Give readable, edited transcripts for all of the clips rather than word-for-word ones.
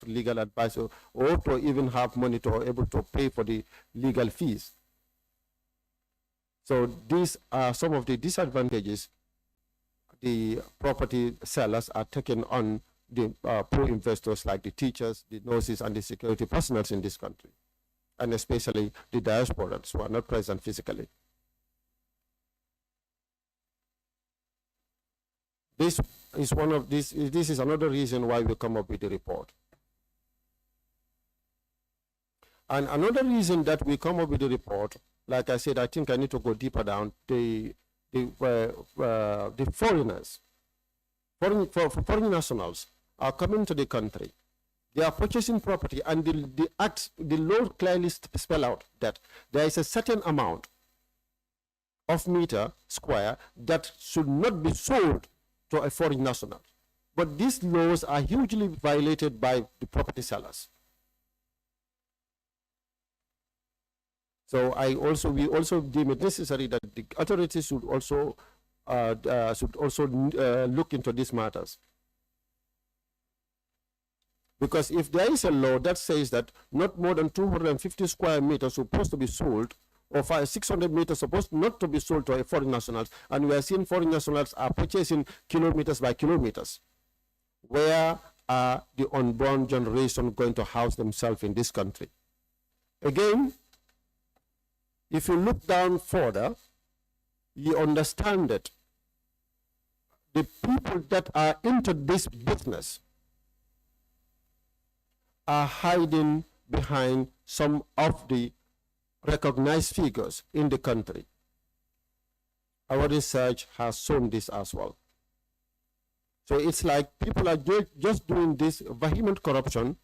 legal advice, or to even have money to able to pay for the legal fees. So these are some of the disadvantages the property sellers are taking on the poor investors like the teachers, the nurses, and the security personnel in this country, and especially the diasporans who are not present physically. This is one of this is another reason why we come up with the report. And another reason that we come up with the report, like I said, I think I need to go deeper down. The foreigners, foreign nationals are coming to the country. They are purchasing property, and the law clearly spell out that there is a certain amount of meter square that should not be sold to a foreign national. But these laws are hugely violated by the property sellers. So we also deem it necessary that the authorities should also look into these matters. Because if there is a law that says that not more than 250 square meters supposed to be sold, or 600 meters supposed not to be sold to a foreign nationals, and we are seeing foreign nationals are purchasing kilometers by kilometers, where are the unborn generation going to house themselves in this country? Again, if you look down further, you understand that the people that are into this business are hiding behind some of the recognized figures in the country. Our research has shown this as well. So it's like people are just doing this vehement corruption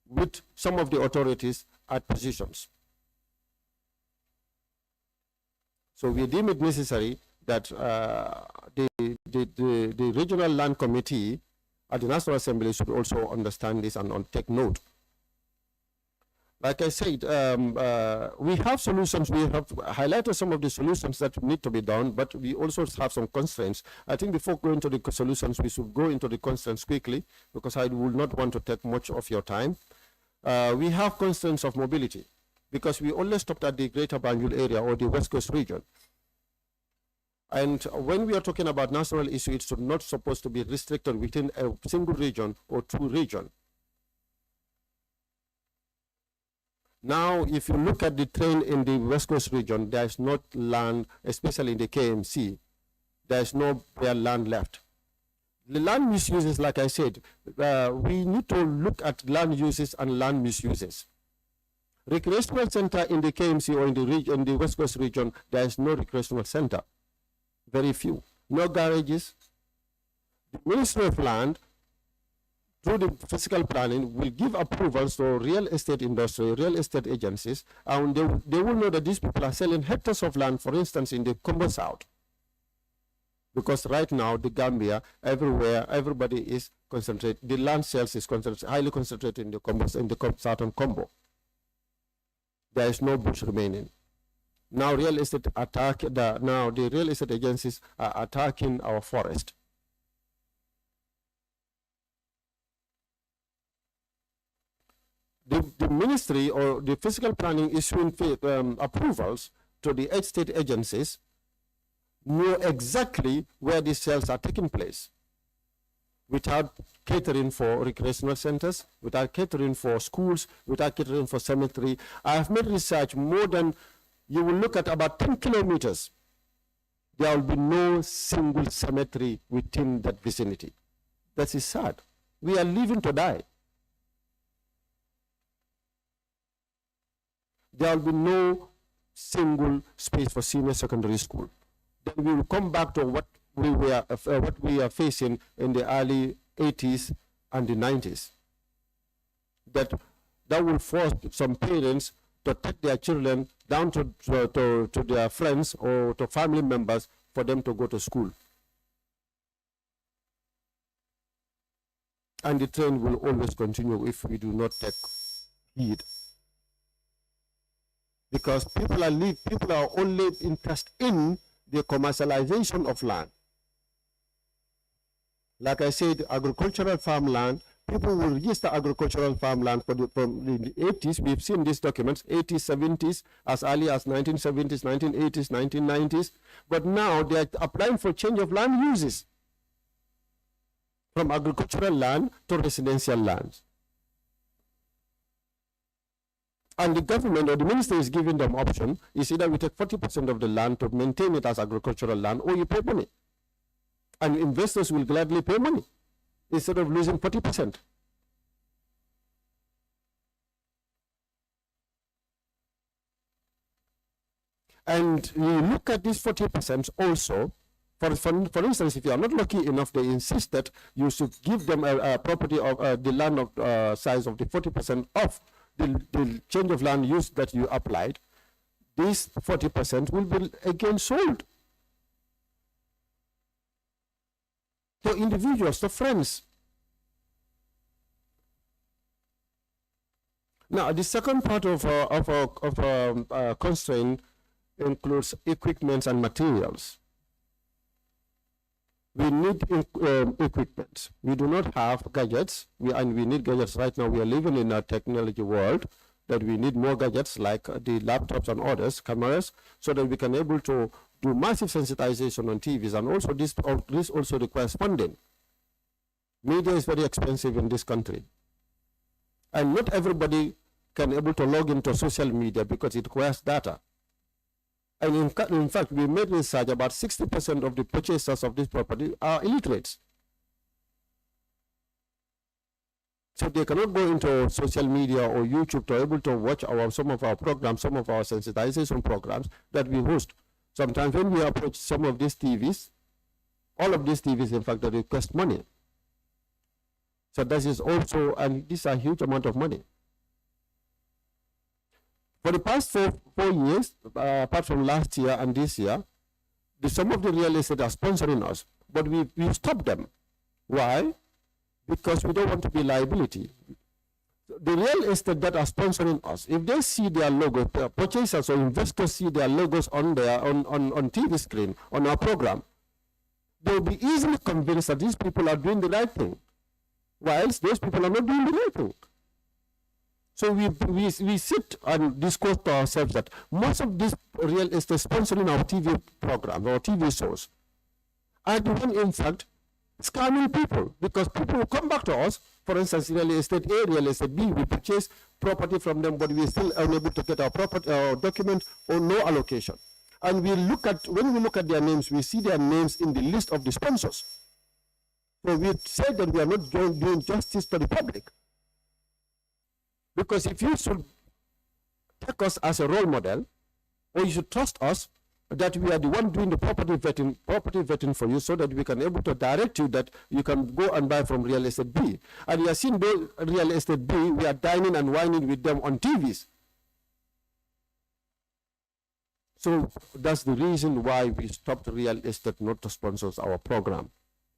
with some of the authorities at positions. So we deem it necessary that the Regional Land Committee at the National Assembly should also understand this and take note. Like I said, we have solutions. We have highlighted some of the solutions that need to be done, but we also have some constraints. I think before going to the solutions, we should go into the constraints quickly, because I will not want to take much of your time. We have constraints of mobility, because we only stopped at the Greater Banjul area or the West Coast region. And when we are talking about national issue, it's not supposed to be restricted within a single region or two regions. Now, if you look at the train in the West Coast region, there is not land, especially in the KMC, there is no land left. The land misuses, like I said, we need to look at land uses and land misuses. Recreational center in the KMC or in the West Coast region, there is no recreational center. Very few. No garages. The Ministry of Land, through the physical planning, will give approvals to real estate industry, real estate agencies, and they will know that these people are selling hectares of land, for instance, in the Combo South. Because right now, the Gambia, everywhere, everybody is concentrated. The land sales is highly concentrated in the Southern Combo. There is no bush remaining. Now the real estate agencies are attacking our forest. The ministry or the physical planning issuing approvals to the 8 state agencies know exactly where these sales are taking place, without catering for recreational centers, without catering for schools, without catering for cemetery. I have made research more than, you will look at about 10 kilometers. There will be no single cemetery within that vicinity. That is sad. We are living to die. There will be no single space for senior secondary school. Then we will come back to what we are facing in the early 80s and the 90s. That will force some parents to take their children down to their friends or to family members for them to go to school. And the trend will always continue if we do not take heed. Because people are only interested in the commercialization of land. Like I said, agricultural farmland people will register agricultural farmland from the 80s. We've seen these documents, 80s, 70s, as early as 1970s, 1980s, 1990s. But now they are applying for change of land uses from agricultural land to residential lands. And the government or the minister is giving them option, is either we take 40% of the land to maintain it as agricultural land, or you pay money. And investors will gladly pay money instead of losing 40%. And you look at this 40% also, for instance, if you are not lucky enough, they insist that you should give them a property of the land of size of the 40% of the change of land use that you applied. This 40% will be again sold to individuals, to friends. Now, the second part of constraint includes equipment and materials. We need equipment. We do not have gadgets, and we need gadgets right now. We are living in a technology world that we need more gadgets like the laptops and others, cameras, so that we can able to do massive sensitization on TVs. And also this also requires funding. Media is very expensive in this country. And not everybody can able to log into social media because it requires data. And in fact, we made research, about 60% of the purchasers of this property are illiterates. So they cannot go into social media or YouTube to able to watch some of our programs, some of our sensitization programs that we host. Sometimes when we approach some of these TVs, all of these TVs, in fact, they request money. So this is also, and this is a huge amount of money. For the past four years, apart from last year and this year, some of the real estate are sponsoring us, but we stopped them. Why? Because we don't want to be liability. The real estate that are sponsoring us, if they see their logo, purchasers or investors see their logos on TV screen, on our program, they'll be easily convinced that these people are doing the right thing, whilst those people are not doing the right thing. So we sit and discuss to ourselves that most of this real estate sponsoring our TV program or TV shows are the one, in fact, scamming people, because people will come back to us. For instance, real estate A, real estate B, we purchase property from them, but we are still unable to get our property, our document, or no allocation. And when we look at their names, we see their names in the list of the sponsors. So we say that we are not doing justice to the public. Because if you should take us as a role model, or you should trust us that we are the one doing the property vetting for you, so that we can able to direct you that you can go and buy from real estate B. And you are seeing real estate B, we are dining and wining with them on TVs. So that's the reason why we stopped real estate not to sponsor our program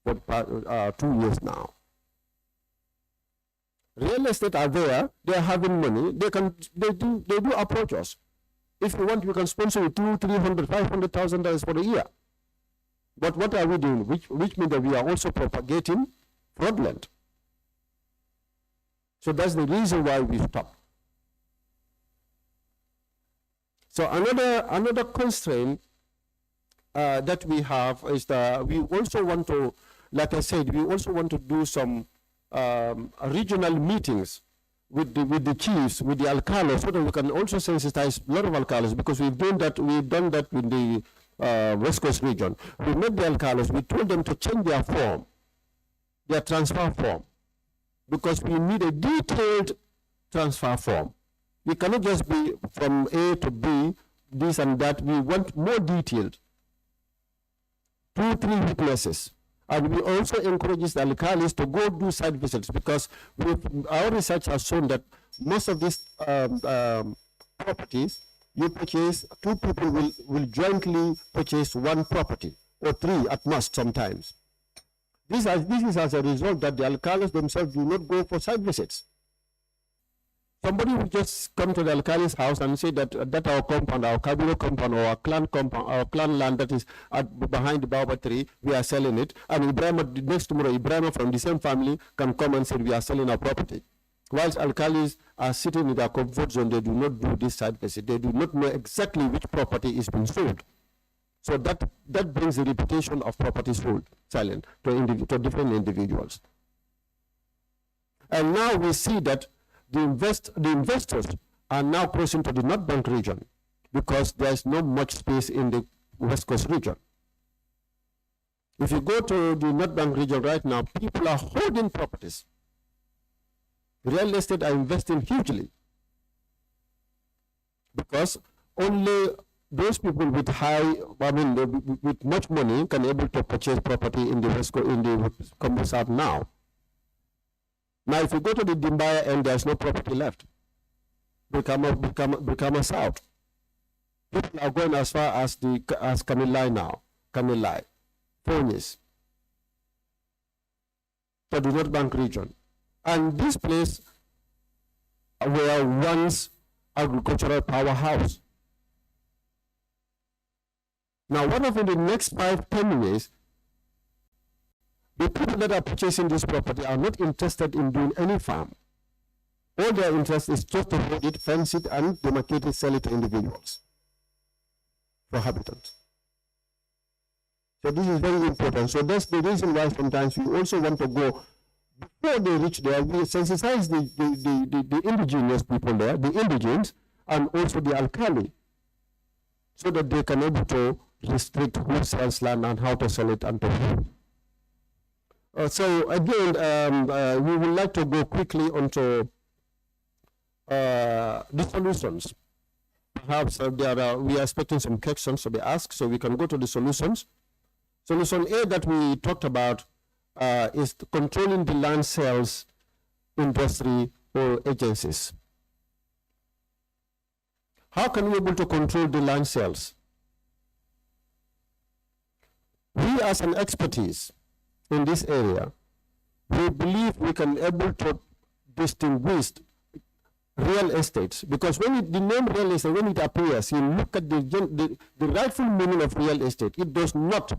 for 2 years now. Real estate are there, they are having money, they do approach us. If you want, we can sponsor you $200,000, $300,000, $500,000 for a year. But what are we doing? Which means that we are also propagating fraudulent. So that's the reason why we stopped. So another constraint that we have is that we also want to, like I said, we also want to do some regional meetings with the chiefs, with the alcalos, so that we can also sensitize a lot of alcalos, because we've done that with the West Coast region. We met the alcalos, we told them to change their form, their transfer form, because we need a detailed transfer form. We cannot just be from A to B, this and that. We want more detailed, 2-3 witnesses. And we also encourage the alcalis to go do site visits, because our research has shown that most of these properties, you purchase, two people will jointly purchase one property, or 3 at most sometimes. This is as a result that the alcalis themselves do not go for site visits. Somebody will just come to the alcali's house and say that our compound, our Kabilo compound, or our clan compound, our clan land that is behind the baobab tree, we are selling it. And Ibrahim, next tomorrow, Ibrahim from the same family can come and say we are selling our property. Whilst alcalis are sitting in their comfort zone, they do not do this side visit. They do not know exactly which property is being sold. So that brings the reputation of property sold silent to different individuals. And now we see that the investors are now crossing to the North Bank region because there is not much space in the West Coast region. If you go to the North Bank region right now, people are holding properties. Real estate are investing hugely because only those people with with much money can able to purchase property in the West Coast, in the Congo South now. Now, if you go to the Dimbaya end, there's no property left. Brikama South. People are going as far as Kamilai now. Kamilai, Phonis, to the North Bank region. And this place were once agricultural powerhouse. Now, what if in the next 5-10 years, the people that are purchasing this property are not interested in doing any farm? All their interest is just to hold it, fence it, and demarcate it, sell it to individuals for habitants. So this is very important. So that's the reason why sometimes we also want to go, before they reach there, we sensitize the indigenous people there, the indigenes, and also the alkali, so that they can able to restrict who sells land and how to sell it and to who. So again, we would like to go quickly onto the solutions. Perhaps we are expecting some questions to be asked, so we can go to the solutions. Solution A that we talked about is controlling the land sales industry or agencies. How can we be able to control the land sales? We as an expertise in this area, we believe we can able to distinguish real estates, because when the name real estate, when it appears, you look at the rightful meaning of real estate. It does not,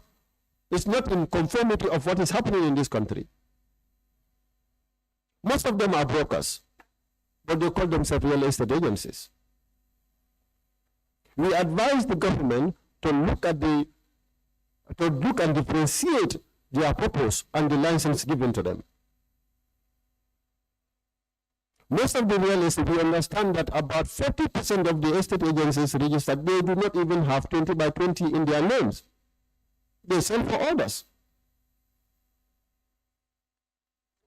it's not in conformity of what is happening in this country. Most of them are brokers, but they call themselves real estate agencies. We advise the government to look and differentiate their purpose and the license given to them. Most of the real estate, we understand that about 40% of the estate agencies registered, they do not even have 20 by 20 in their names. They sell for others.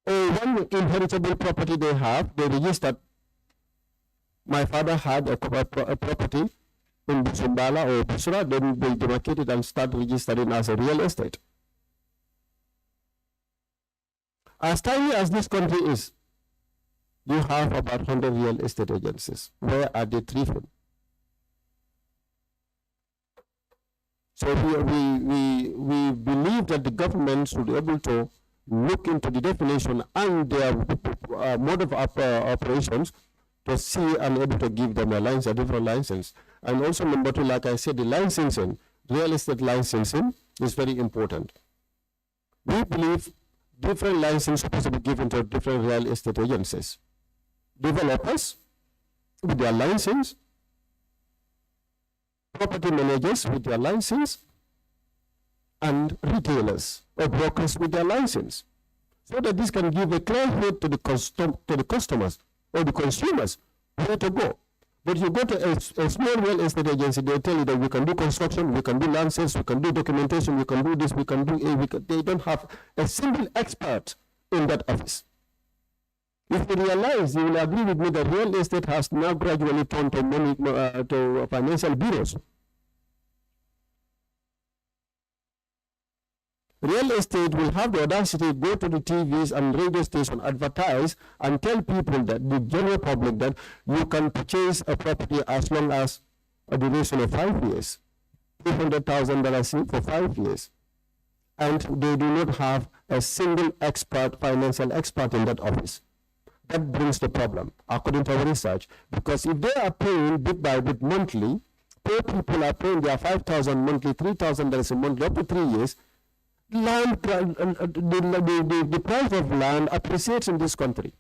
Or one inheritable property they have, they registered. My father had a property in Busumbala or Busura, then they demarcate it and start registering as a real estate. As tiny as this country is, you have about 100 real estate agencies. Where are they thriving? So we believe that the government should be able to look into the definition and their mode of operations to see and able to give them a different license. And also number two, like I said, the licensing, real estate licensing is very important. We believe different licenses are supposed to be given to different real estate agencies. Developers with their license, property managers with their license, and retailers or brokers with their license, so that this can give a clear head to the customers or the consumers where to go. But you go to a small real estate agency, they tell you that we can do construction, we can do land sales, we can do documentation, we can do this, we can do A. They don't have a single expert in that office. If you realize, you will agree with me that real estate has now gradually turned to money, to financial bureaus. Real estate will have the audacity to go to the TVs and radio station, advertise, and tell people, that the general public, that you can purchase a property as long as a duration of 5 years, $200,000 for 5 years. And they do not have a single expert, financial expert in that office. that brings the problem, according to our research. Because if they are paying bit by bit monthly, poor people are paying their 5,000 monthly, $3,000 a month up to 3 years, land, the price of land appreciates in this country.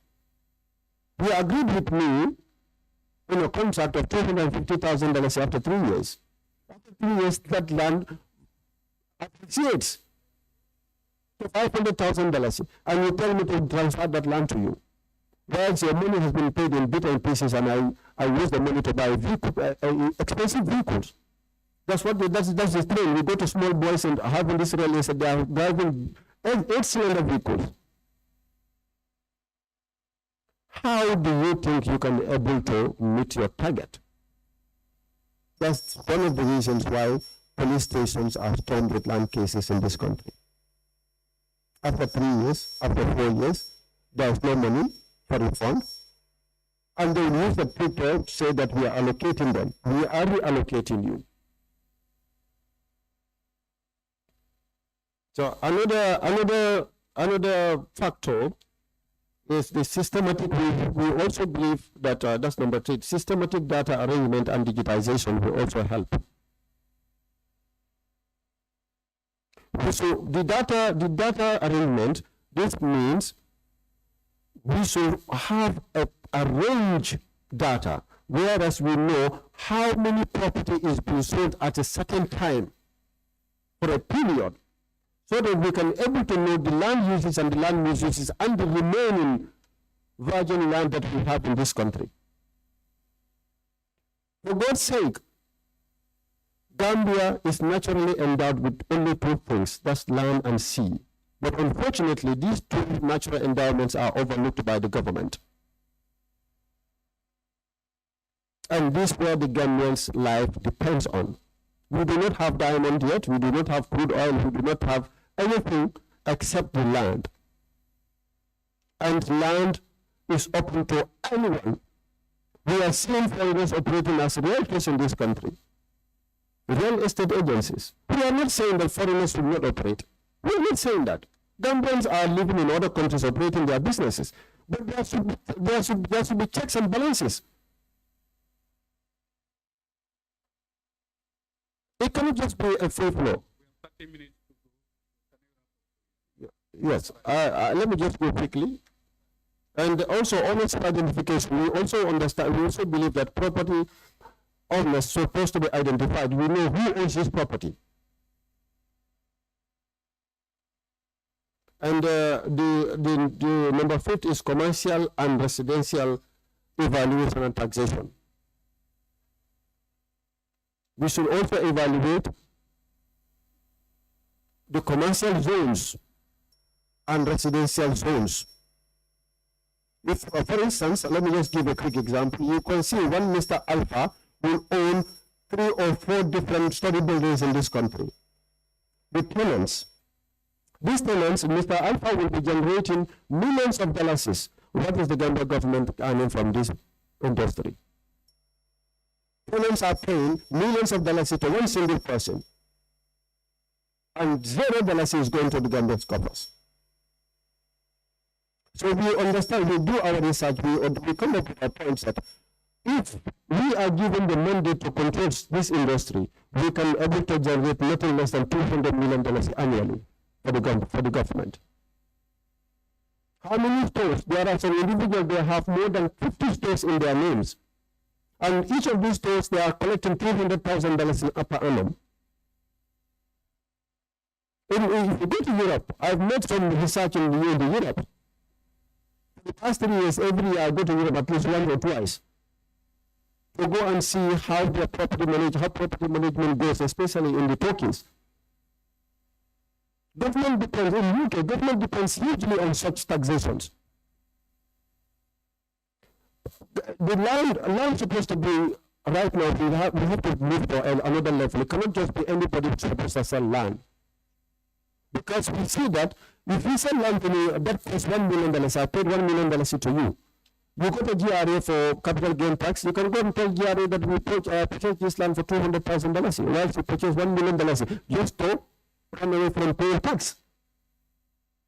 You agreed with me in a contract of $250,000 after 3 years. After 3 years, that land appreciates to $500,000, and you tell me to transfer that land to you. Whereas your money has been paid in bits and pieces, and I use the money to buy expensive vehicles. That's what that's the thing. We go to small boys and having this real estate, they are driving 8-cylinder vehicles. How do you think you can be able to meet your target? That's one of the reasons why police stations are stormed with land cases in this country. After 3 years, after 4 years, there is no money for refund. And they use the Twitter to say that we are allocating them. We are reallocating you. So another factor is the systematic. We also believe that that's number 3. Systematic data arrangement and digitization will also help. So the data arrangement. This means we should have arrange data, whereas we know how many property is being sold at a certain time for a period, so that we can able to know the land uses and the land misuses and the remaining virgin land that we have in this country. For God's sake, Gambia is naturally endowed with only 2 things, that's land and sea. But unfortunately, these 2 natural endowments are overlooked by the government. And this is where the Gambians' life depends on. We do not have diamond yet, we do not have crude oil, we do not have anything except the land. And land is open to anyone. We are seeing foreigners operating as realtors in this country. Real estate agencies. We are not saying that foreigners should not operate. We are not saying that. Gambians are living in other countries operating their businesses. But there should be checks and balances. It cannot just be a free flow. We have 30 minutes to go. Yes, let me just go quickly. And also ownership identification. We also understand, we also believe that property owners supposed to be identified. We know who owns this property. And the number 5 is commercial and residential evaluation and taxation. We should also evaluate the commercial zones and residential zones. If, for instance, let me just give a quick example. You can see one Mr. Alpha will own 3 or 4 different study buildings in this country. The tenants. These tenants, Mr. Alpha will be generating millions of dollars. What is the Gambia government earning from this industry? Tenants are paying millions of dollars to one single person, and $0 is going to the Gambia's coffers. So we understand, we do our research, we come up with a point that if we are given the mandate to control this industry, we can able to generate nothing less than $200 million annually for the government. How many stores? There are some individuals, they have more than 50 stores in their names. And each of these stores, they are collecting $300,000 in per annum. If you go to Europe, I've made some research in Europe. For the past 3 years, every year I go to Europe at least 1 or 2 times to go and see how their property management goes, especially in the Turkeys. Government depends, in UK, government depends hugely on such taxations. The land supposed to be, right now, we have to move to another level. It cannot just be anybody supposed to sell land. Because we see that if you sell land to me, that costs $1 million, I paid $1 million to you. You go to GRA for capital gain tax, you can go and tell GRA that we purchase this land for $200,000, whilst you purchase $1 million just to run away from paying tax.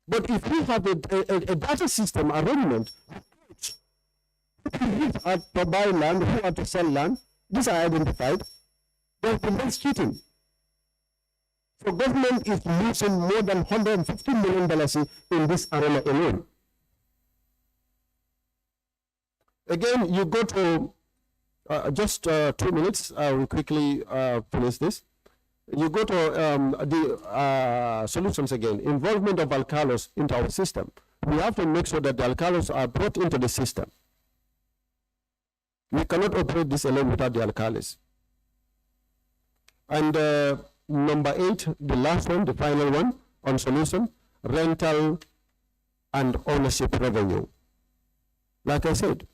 But if we have a data system arrangement, who are to buy land, who are to sell land, these are identified. There's been less cheating. So government is losing more than $150 million in this arena alone. Again, you go to just 2 minutes. I will quickly finish this. You go to the solutions again. Involvement of alcalos into our system. We have to make sure that the alcalos are brought into the system. We cannot operate this alone without the alcalis. And number 8, the last one, the final one on solution, rental and ownership revenue. Like I said,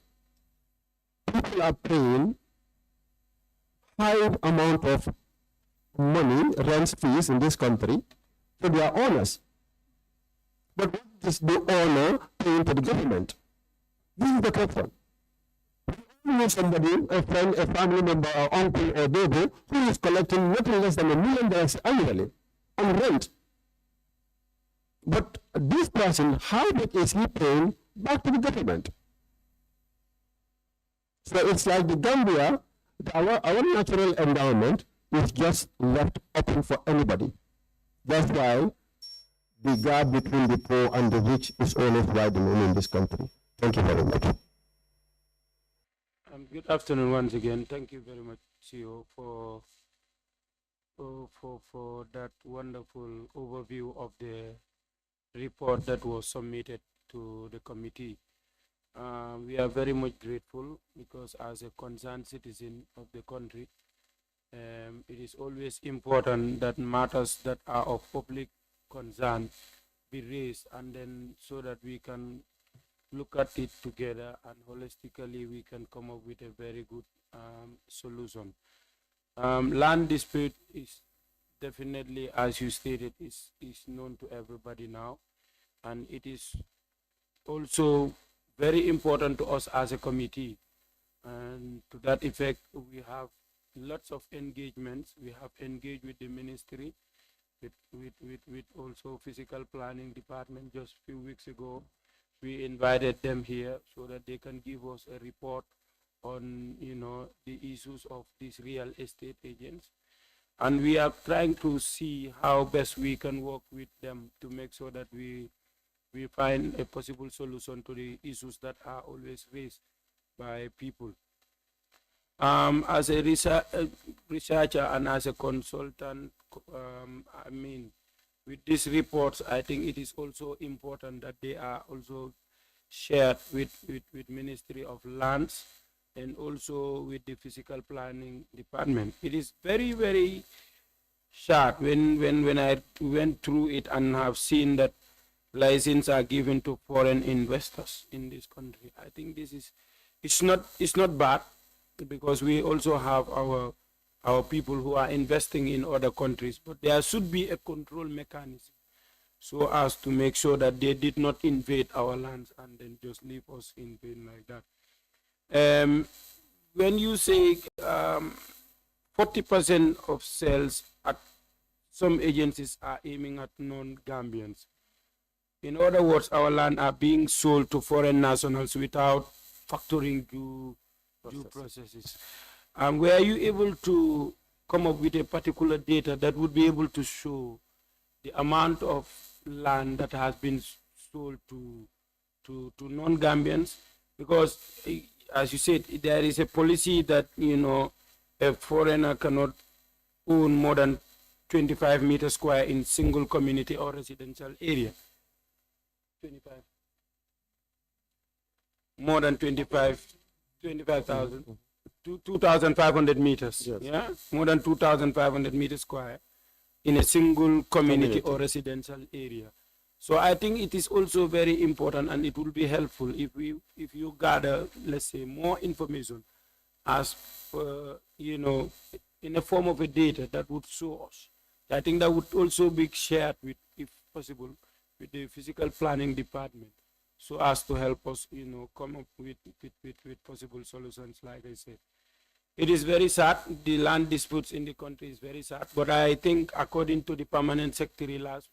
people are paying high amount of money, rent fees in this country to their owners. But what is the owner paying to the government? This is the question. You know somebody, a friend, a family member, or uncle or baby, who is collecting nothing less than $1 million annually on rent. But this person, how much is he paying back to the government? So it's like the Gambia, our natural endowment is just left open for anybody. That's why the gap between the poor and the rich is always widening in this country. Thank you very much. Good afternoon once again. Thank you very much, CEO, for that wonderful overview of the report that was submitted to the committee. We are very much grateful because as a concerned citizen of the country, it is always important that matters that are of public concern be raised, and then so that we can look at it together and holistically we can come up with a very good solution. Land dispute is definitely, as you stated, is known to everybody now, and it is also very important to us as a committee. And to that effect, we have lots of engagements. We have engaged with the ministry, with also physical planning department just a few weeks ago. We invited them here so that they can give us a report on, the issues of these real estate agents. And we are trying to see how best we can work with them to make sure that we find a possible solution to the issues that are always raised by people. As a researcher and as a consultant, with these reports, I think it is also important that they are also shared with Ministry of Lands and also with the Physical Planning Department. It is very, very sad when I went through it and have seen that licenses are given to foreign investors in this country. I think this is, it's not bad, because we also have our people who are investing in other countries, but there should be a control mechanism so as to make sure that they did not invade our lands and then just leave us in pain like that. When you say 40% of sales at some agencies are aiming at non-Gambians, in other words, our land are being sold to foreign nationals without factoring due processes. Were you able to come up with a particular data that would be able to show the amount of land that has been sold to non-Gambians? Because, as you said, there is a policy that, a foreigner cannot own more than 25 meters square in single community or residential area. 25. More than 25,000. 2,500 meters, yes. Yeah, more than 2,500 meters square in a single community or residential area. So I think it is also very important, and it will be helpful if you gather, let's say, more information as in a form of a data that would show us. I think that would also be shared with, if possible, with the physical planning department, so as to help us, come up with possible solutions. Like I said, it is very sad. The land disputes in the country is very sad. But I think, according to the permanent secretary last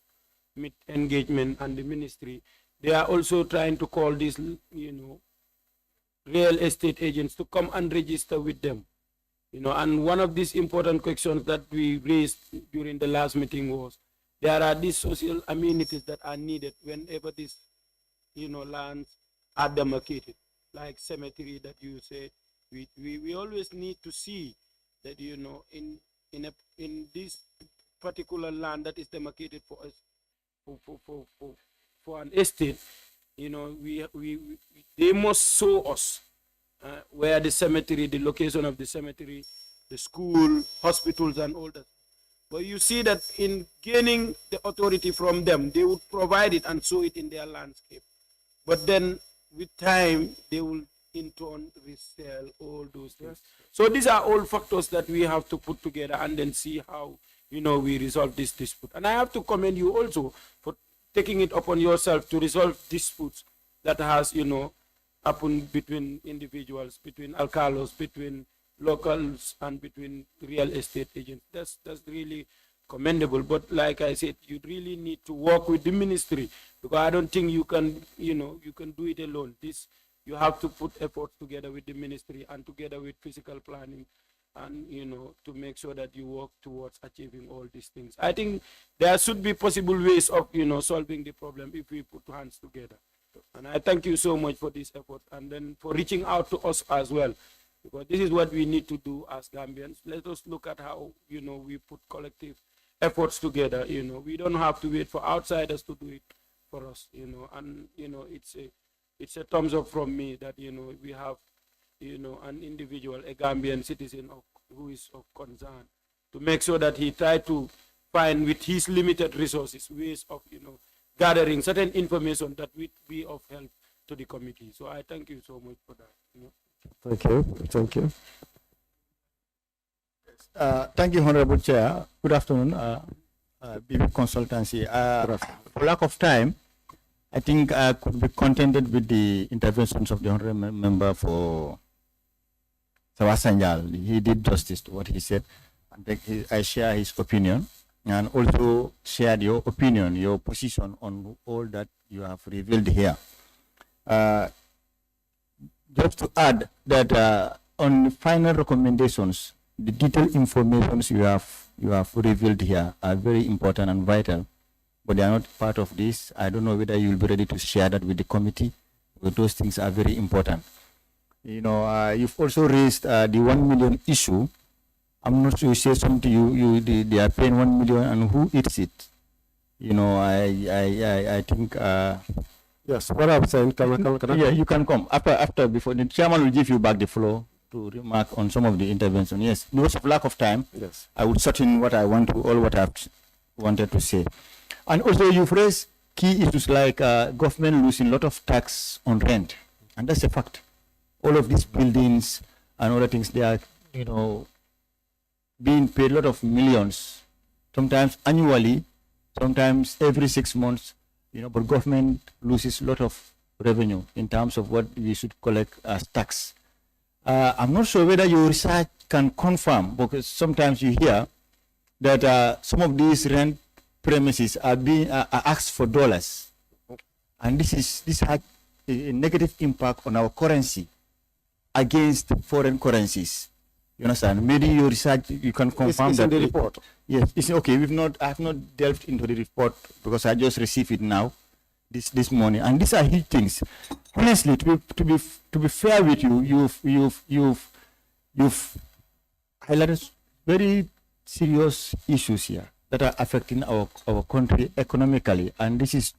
engagement and the ministry, they are also trying to call this, real estate agents to come and register with them. And one of these important questions that we raised during the last meeting was there are these social amenities that are needed whenever these, lands are demarcated, like cemetery that you said. We always need to see that, in this particular land that is demarcated for us, for an estate, they must show us where the cemetery, the location of the cemetery, the school, hospitals, and all that. But you see that in gaining the authority from them, they would provide it and show it in their landscape. But then with time, they will in turn resell all those things. So these are all factors that we have to put together and then see how, we resolve this dispute. And I have to commend you also for taking it upon yourself to resolve disputes that has, happened between individuals, between alcalos, between locals, and between real estate agents. That's really commendable. But like I said, you really need to work with the ministry, because I don't think you can do it alone. You have to put efforts together with the ministry and together with physical planning, and to make sure that you work towards achieving all these things. I think there should be possible ways of solving the problem if we put hands together. And I thank you so much for this effort, and then for reaching out to us as well, because this is what we need to do as Gambians. Let us look at how we put collective efforts together. We don't have to wait for outsiders to do it for us. And it's a thumbs up from me that we have an individual, a Gambian citizen who is of concern, to make sure that he try to find with his limited resources ways of gathering certain information that will be of help to the committee. So I thank you so much for that. Thank you. Thank you, Honorable Chair. Good afternoon, BB Consultancy. For lack of time, I think I could be contented with the interventions of the Honorable Member for Sawasanjal. He did justice to what he said, and I share his opinion, and also shared your opinion, your position on all that you have revealed here. Just to add that on the final recommendations, the detailed information you have revealed here are very important and vital, but they are not part of this. I don't know whether you will be ready to share that with the committee, but those things are very important. You've also raised the 1 million issue. I'm not sure you say something. They are paying 1 million, and who eats it? I think. Yes. What I'm saying, can I? Yeah, you can come after before the chairman will give you back the floor to remark on some of the intervention. Yes, because of lack of time. Yes. I would shorten what I've wanted to say, and also you've raised key issues like government losing a lot of tax on rent, and that's a fact. All of these buildings and other things, they are being paid a lot of millions, sometimes annually, sometimes every 6 months, but government loses a lot of revenue in terms of what we should collect as tax. I'm not sure whether your research can confirm, because sometimes you hear that some of these rent premises are being asked for dollars, and this had a negative impact on our currency against foreign currencies. You understand? Maybe your research, you can confirm it's that. In the report. Yes, it's okay. I have not delved into the report because I just received it now, this morning. And these are huge things. Honestly, to be fair with you, you've highlighted very serious issues here that are affecting our country economically, and this is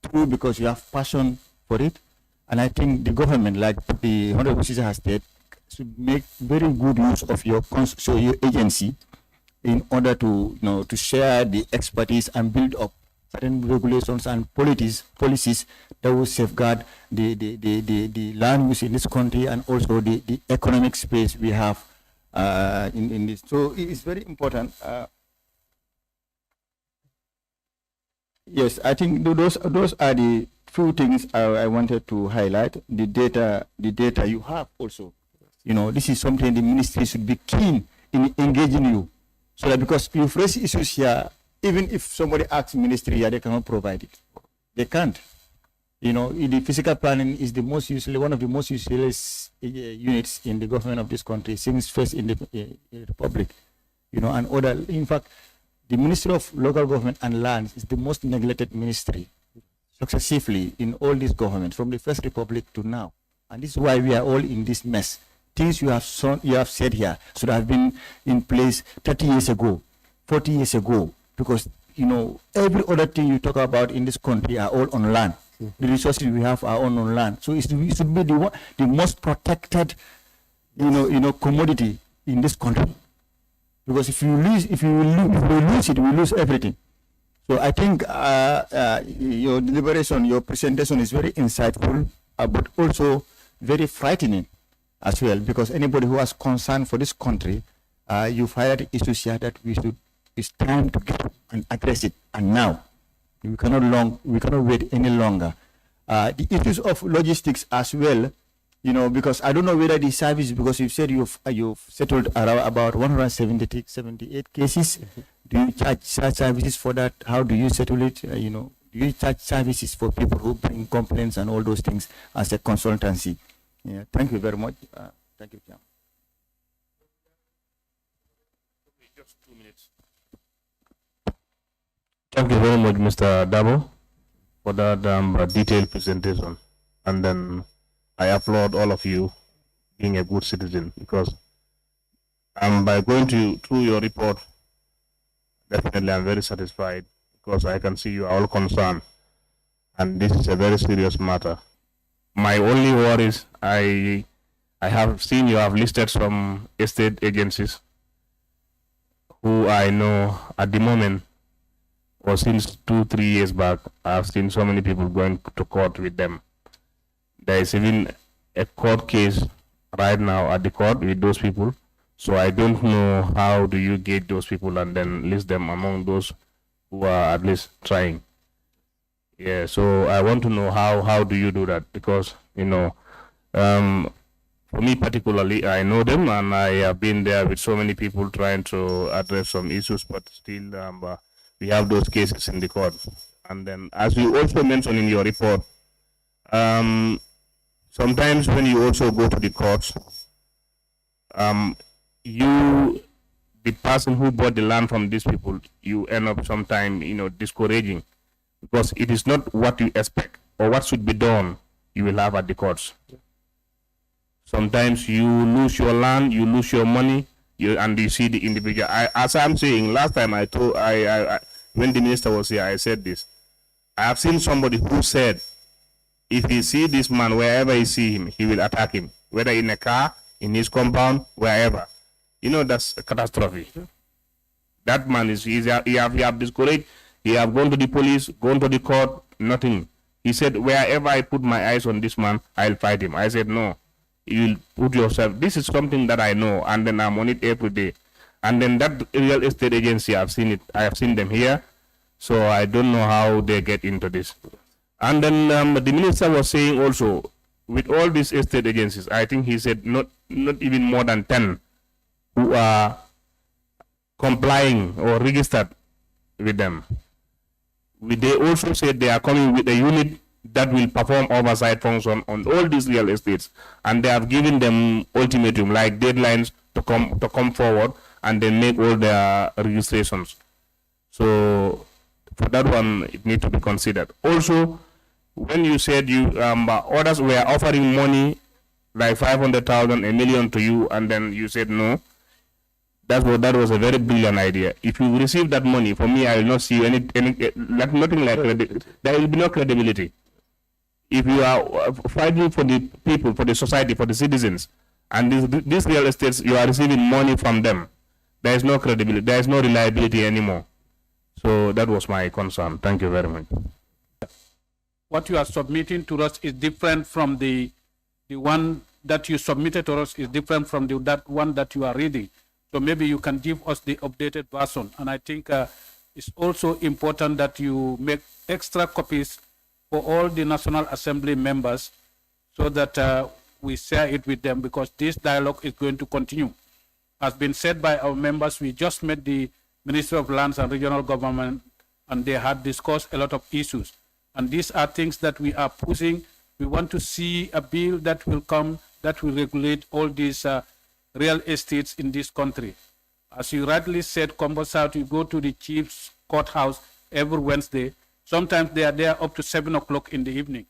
true because you have passion for it. And I think the government, like the Honorable Caesar has said, should make very good use of your agency in order to to share the expertise and build up certain regulations and policies that will safeguard the land use in this country, and also the economic space we have in this. So it is very important. Yes, I think those are the few things I wanted to highlight. The data you have also. This is something the ministry should be keen in engaging you, so that, because you've raised issues here, even if somebody asks ministry here, they cannot provide it. They can't. You know, the physical planning is the most usually one of the most useless units in the government of this country since first in the republic. You know, and other. In fact, the Ministry of Local Government and Lands is the most neglected ministry successively in all these governments from the first republic to now, and this is why we are all in this mess. Things you have said here should have been in place 30 years ago, 40 years ago, because you know every other thing you talk about in this country are all on land. The resources we have are all on land, so it should be the most protected, commodity in this country. Because if you lose it, we lose everything. So I think your deliberation, your presentation is very insightful, but also very frightening as well. Because anybody who has concern for this country, you've highlighted issues here that it's time to get and address it. And now, we cannot wait any longer. The issues of logistics as well. You know, because I don't know whether the service, because you said you've settled around about 178 cases. Do you charge services for that? How do you settle it? Do you charge services for people who bring complaints and all those things as a consultancy? Yeah, thank you very much. Thank you, Jam. Just 2 minutes. Thank you very much, Mr. Dabo, for that detailed presentation. And then I applaud all of you being a good citizen, because by going through your report, definitely I'm very satisfied, because I can see you are all concerned, and this is a very serious matter. My only worry is I have seen you have listed some estate agencies who I know at the moment, or since 2-3 years back, I've seen so many people going to court with them. There is even a court case right now at the court with those people. So I don't know how do you gauge those people and then list them among those who are at least trying. Yeah, so I want to know how do you do that? Because, for me particularly, I know them and I have been there with so many people trying to address some issues, but still we have those cases in the court. And then, as you also mentioned in your report, sometimes when you also go to the courts, the person who bought the land from these people, you end up sometimes, discouraging, because it is not what you expect or what should be done you will have at the courts. Sometimes you lose your land, you lose your money, and you see the individual. As I'm saying, last time when the minister was here, I said this. I have seen somebody who said, if he see this man, wherever he see him, he will attack him, whether in a car, in his compound, wherever. That's a catastrophe. That man he have discouraged. He have gone to the police, gone to the court, nothing. He said, wherever I put my eyes on this man, I'll fight him. I said, no, you will put yourself. This is something that I know, and then I'm on it every day. And then that real estate agency, I've seen it. I have seen them here, so I don't know how they get into this. And then the minister was saying also, with all these estate agencies, I think he said not even more than 10 who are complying or registered with them. They also said they are coming with a unit that will perform oversight function on all these real estates, and they have given them ultimatum, like deadlines to come forward and then make all their registrations. So for that one, it needs to be considered. Also, when you said others were offering money like 500,000, $1 million to you, and then you said no, that was a very brilliant idea. If you receive that money, for me, I will not see nothing like there will be no credibility. If you are fighting for the people, for the society, for the citizens, and these real estates, you are receiving money from them, there is no credibility, there is no reliability anymore. So that was my concern. Thank you very much. What you are submitting to us is different from the one that you submitted to us is different from that one that you are reading. So maybe you can give us the updated version. And I think it's also important that you make extra copies for all the National Assembly members so that we share it with them, because this dialogue is going to continue. As been said by our members, we just met the Ministry of Lands and Regional Government, and they had discussed a lot of issues. And these are things that we are pushing. We want to see a bill that will come that will regulate all these real estates in this country. As you rightly said, Combo South, you go to the chief's courthouse every Wednesday. Sometimes they are there up to 7 o'clock in the evening.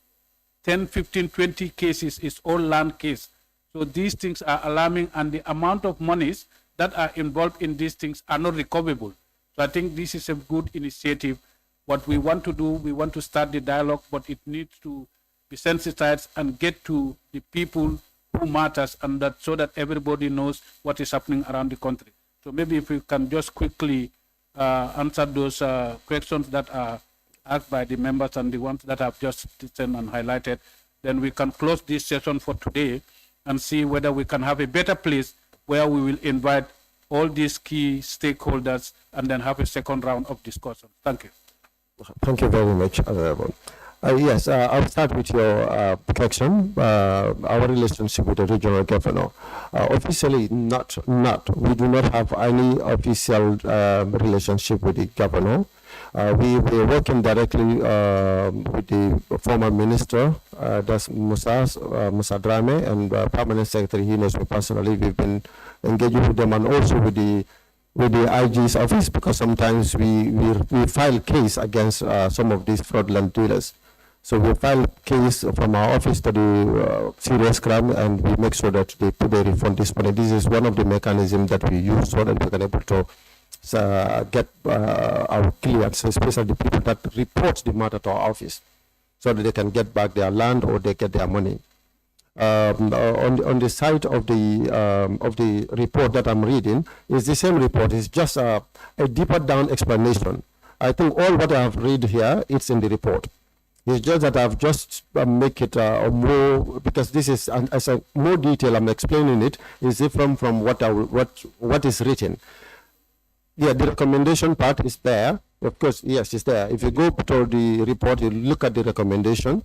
10, 15, 20 cases is all land case. So these things are alarming, and the amount of monies that are involved in these things are not recoverable. So I think this is a good initiative. What we want to do, we want to start the dialogue, but it needs to be sensitized and get to the people who matters, and that so that everybody knows what is happening around the country. So maybe if we can just quickly answer those questions that are asked by the members and the ones that I've just sent and highlighted, then we can close this session for today and see whether we can have a better place where we will invite all these key stakeholders and then have a second round of discussion. Thank you. Thank you very much, Honorable. Yes, I'll start with your question. Our relationship with the regional governor. Officially, not. We do not have any official relationship with the governor. We were working directly with the former minister, that's Musa Drame, and permanent secretary. He knows me personally. We've been engaging with them, and also with the IG's office, because sometimes we file case against some of these fraudulent dealers. So we file case from our office to the serious crime, and we make sure that they refund this money. This is one of the mechanisms that we use so that we can able to get our clients, especially the people that report the matter to our office, so that they can get back their land or they get their money. On the side of the report that I'm reading is the same report. It's just a deeper down explanation. I think all what I have read here, it's in the report. It's just that I've just make it more, because this is as a more detail. I'm explaining it is different from what is written. Yeah, the recommendation part is there. Of course, yes, it's there. If you go to the report, you look at the recommendation.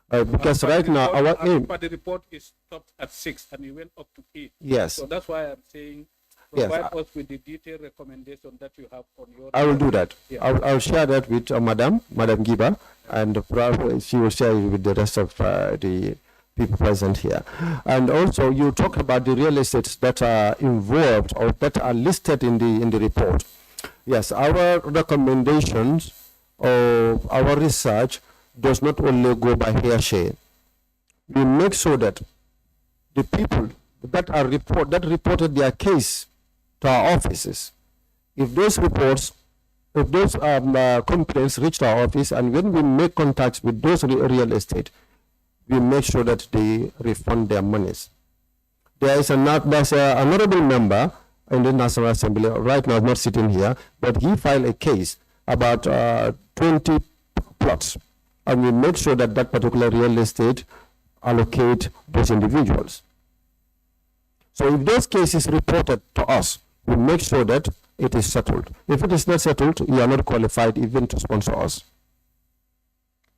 Because right now our aim. But the report is stopped at 6 and you went up to 8. Yes. So that's why I'm saying Yes, provide us with the detailed recommendation that you have on your. I will do that. Yeah. I'll share that with Madam Giba, and probably she will share it with the rest of the people present here. And also, you talk about the real estates that are involved or that are listed in the report. Yes, our recommendations or our research does not only go by hearsay. We make sure that the people that are reported their case to our offices, if those reports, if those complaints reach our office, and when we make contacts with those real estate, we make sure that they refund their monies. There's an honorable member in the National Assembly right now, not sitting here, but he filed a case about 20 plots, and we make sure that that particular real estate allocate those individuals. So if those cases reported to us, we make sure that it is settled. If it is not settled, you are not qualified even to sponsor us.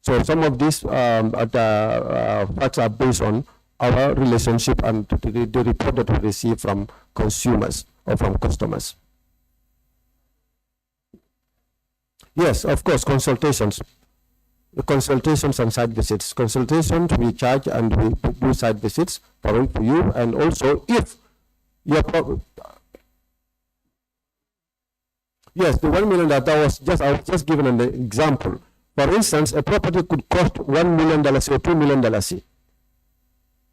So some of these facts are based on our relationship and the report that we receive from consumers or from customers. Yes, of course, consultations. The consultations and site visits. Consultations we charge, and we do site visits for you, and also if your yes, the 1 million that was just, I was just given an example. For instance, a property could cost $1 million or $2 million.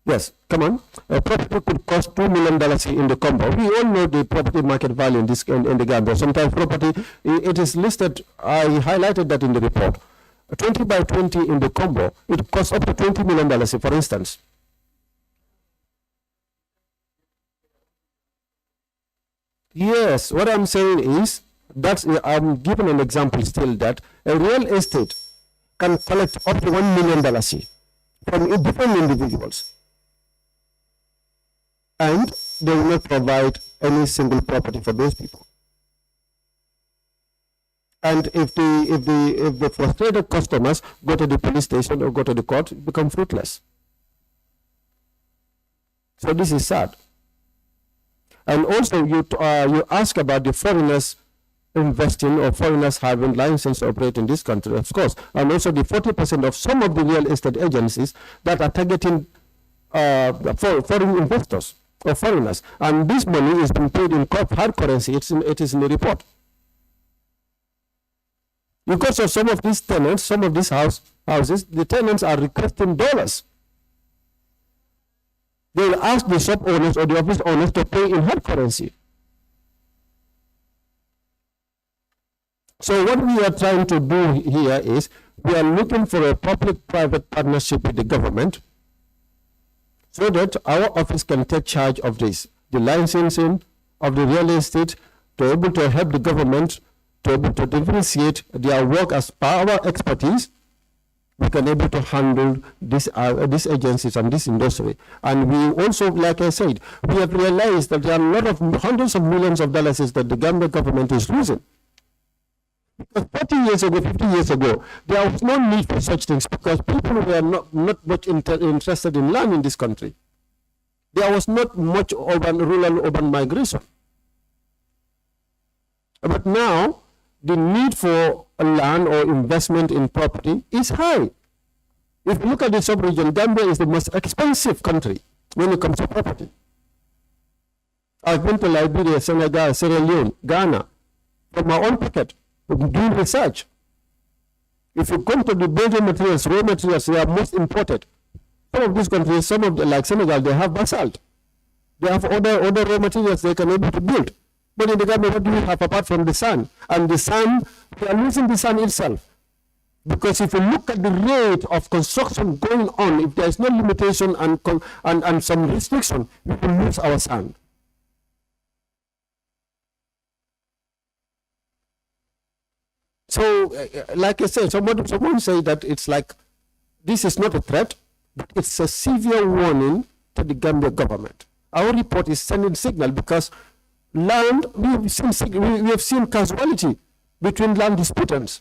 Yes, come on. A property could cost $2 million in the combo. We all know the property market value in the Gambia. Sometimes property, it is listed, I highlighted that in the report. 20 by 20 in the combo, it costs up to $20 million, for instance. Yes, what I'm saying is, I'm giving an example still that a real estate can collect up to $1 million from different individuals, and they will not provide any single property for those people. And if the frustrated customers go to the police station or go to the court, it becomes fruitless. So this is sad. And also, you ask about the foreigners investing or foreigners having license to operate in this country, of course, and also the 40% of some of the real estate agencies that are targeting foreign investors or foreigners. And this money is being paid in hard currency. It is in the report. Because of some of these tenants, some of these houses, the tenants are requesting dollars. They will ask the shop owners or the office owners to pay in hard currency. So what we are trying to do here is we are looking for a public-private partnership with the government so that our office can take charge of this, the licensing of the real estate, to be able to help the government to be able to differentiate their work as per our expertise. We can able to handle these agencies and this industry. And we also, like I said, we have realized that there are a lot of hundreds of millions of dollars that the Gambia government is losing. Because 40 years ago, 50 years ago, there was no need for such things because people were not much interested in land in this country. There was not much rural urban migration. But now, the need for land or investment in property is high. If you look at the sub-region, Gambia is the most expensive country when it comes to property. I've been to Liberia, Senegal, Sierra Leone, Ghana, from my own pocket, doing research. If you come to the building materials, raw materials, they are most imported. Some of these countries, like Senegal, they have basalt. They have other raw materials they can able to build. But in the Gambia, what do we have apart from the sun? And the sun, we are losing the sun itself. Because if you look at the rate of construction going on, if there is no limitation and some restriction, we will lose our sun. So, like I said, someone say that it's like, this is not a threat, but it's a severe warning to the Gambia government. Our report is sending signal because land, we have seen casualty between land disputants.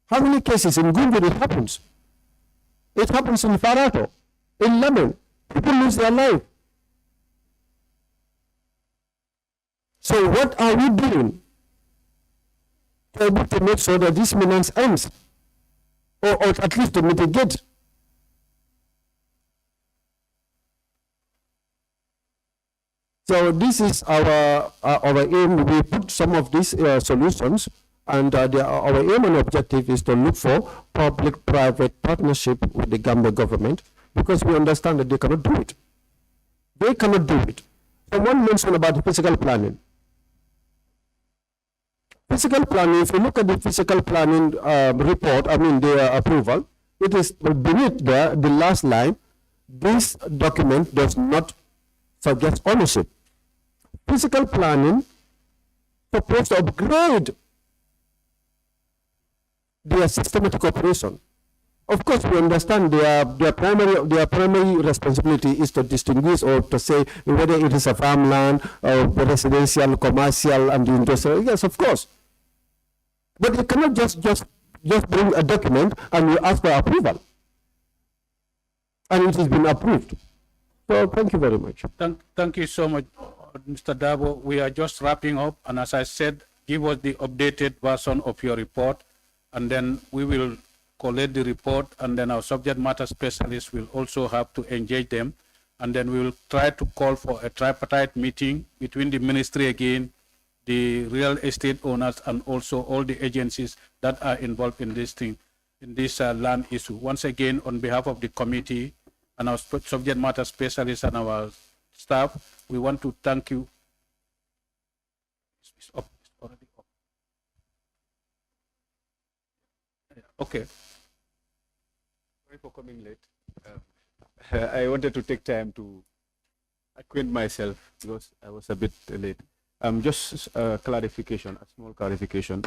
How many cases in Gunjur it happens? It happens in Farato, in Lemon. People lose their life. So what are we doing to be able to make sure that this menace ends? Or at least to mitigate? So this is our aim. We put some of these solutions, and our aim and objective is to look for public-private partnership with the Gambia government, because we understand that they cannot do it. They cannot do it. Someone mentioned about the physical planning. Physical planning, if you look at the physical planning report, the approval, it is beneath there, the last line, this document does not suggest ownership. Physical planning supposed to upgrade their systematic operation. Of course, we understand their primary responsibility is to distinguish or to say whether it is a farmland or residential, commercial, and industrial. Yes, of course. But you cannot just bring a document and you ask for approval. And it has been approved. So thank you very much. Thank you so much, Mr. Dabo. We are just wrapping up, and as I said, give us the updated version of your report, and then we will collect the report, and then our subject matter specialists will also have to engage them, and then we will try to call for a tripartite meeting between the ministry again, the real estate owners, and also all the agencies that are involved in this thing, in this land issue. Once again, on behalf of the committee and our subject matter specialists and our staff, we want to thank you. It's up. It's already up. Okay. Sorry for coming late. I wanted to take time to acquaint myself because I was a bit late. Just a clarification, a small clarification.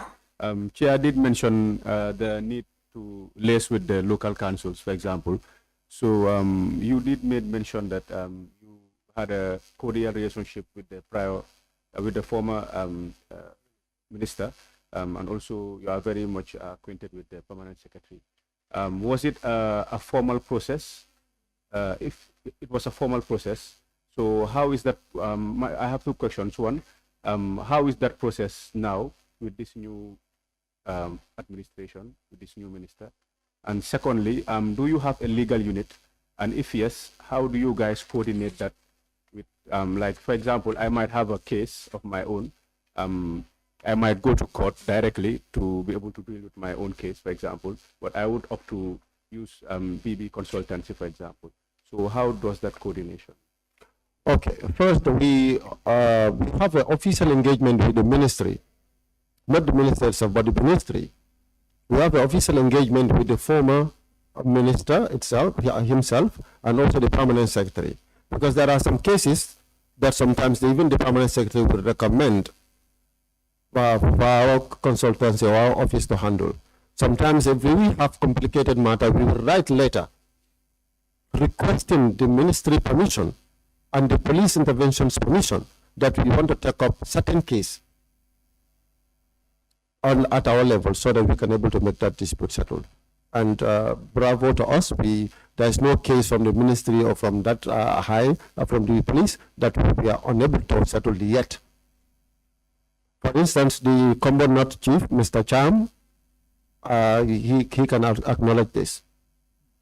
Chair did mention the need to liaise with the local councils, for example. So you did mention that you had a cordial relationship with the former minister, and also you are very much acquainted with the permanent secretary. Was it a formal process? If it was a formal process, so how is that? I have two questions. One, how is that process now with this new administration, with this new minister? And secondly, do you have a legal unit? And if yes, how do you guys coordinate that with, like, for example, I might have a case of my own. I might go to court directly to be able to deal with my own case, for example, but I would opt to use BB consultancy, for example. So how does that coordination? Okay, first we have an official engagement with the ministry, not the minister itself, but the ministry. We have an official engagement with the former minister itself, himself, and also the permanent secretary, because there are some cases that sometimes even the permanent secretary would recommend for our consultancy or our office to handle. Sometimes if we have complicated matter, we will write letter requesting the ministry permission and the police interventions permission that we want to take up certain case at our level so that we can able to make that dispute settled. And bravo to us, there is no case from the ministry or from that from the police that we are unable to settle yet. For instance, the Combo North Chief, Mr. Cham, he can acknowledge this.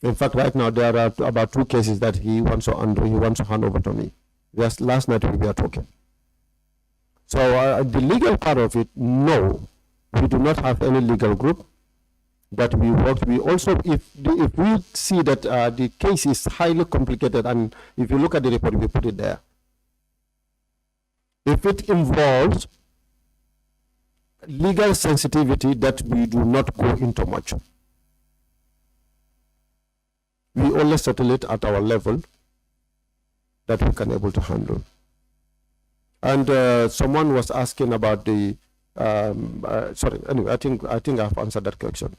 In fact, right now there are about 2 cases that he wants to undo. He wants to hand over to me. Just last night we were talking. So the legal part of it, no, we do not have any legal group that we work. We also, if we see that the case is highly complicated, and if you look at the report, we put it there. If it involves legal sensitivity that we do not go into much, we only settle it at our level that we can able to handle. And someone was asking about the sorry, anyway, I think I've answered that question.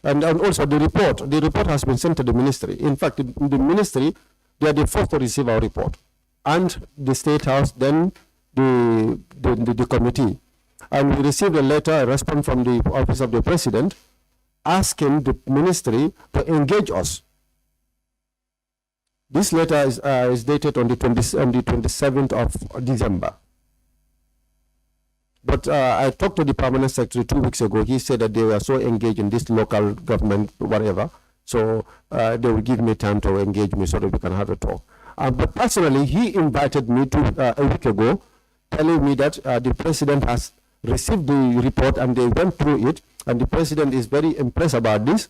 And also the report has been sent to the ministry. In fact, the ministry, they are the first to receive our report, and the State House, then the committee. And we received a letter, a response from the Office of the President, asking the ministry to engage us. This letter is dated on the 27th of December. But I talked to the permanent secretary 2 weeks ago. He said that they were so engaged in this local government, whatever. So they will give me time to engage me so that we can have a talk. But personally, he invited me to a week ago, telling me that the president has received the report and they went through it, and the president is very impressed about this.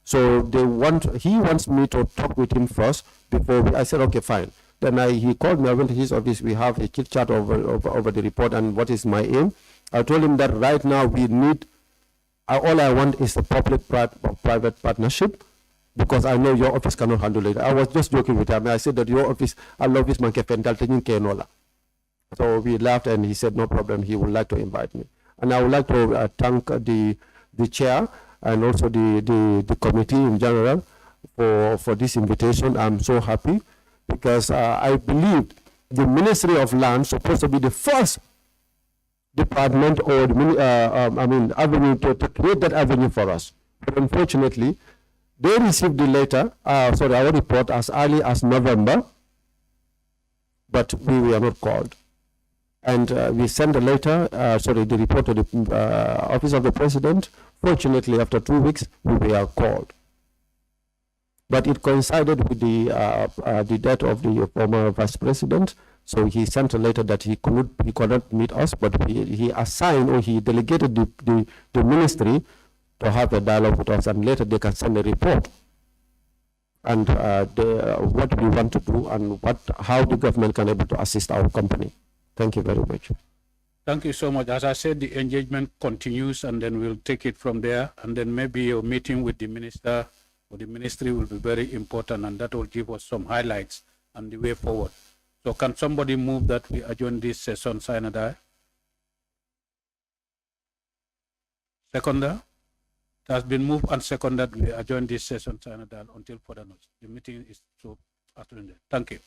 So he wants me to talk with him first before I said, okay, fine. Then he called me, I went to his office, we have a chit chat over the report and what is my aim. I told him that right now we need, all I want is a public-private partnership, because I know your office cannot handle it. I was just joking with him. I said that your office, I love this man, so we laughed and he said no problem, he would like to invite me. And I would like to thank the chair and also the committee in general for this invitation. I'm so happy, because I believe the Ministry of Land is supposed to be the first department or avenue to create that avenue for us. But unfortunately, they received the letter, our report as early as November, but we were not called. And we sent the letter, the report to the Office of the President. Fortunately, after 2 weeks, we were called. But it coincided with the death of the former Vice President. So he sent a letter that he could not meet us, but he assigned, or he delegated the ministry to have a dialogue with us, and later they can send a report and what we want to do and how the government can able to assist our company. Thank you very much. Thank you so much. As I said, the engagement continues, and then we'll take it from there, and then maybe a meeting with the minister or the ministry will be very important, and that will give us some highlights and the way forward. So can somebody move that we adjourn this session, Sainadai? Seconder? It has been moved and seconded we adjourn this session, Sainadai, until further notice. The meeting is so adjourned. Thank you.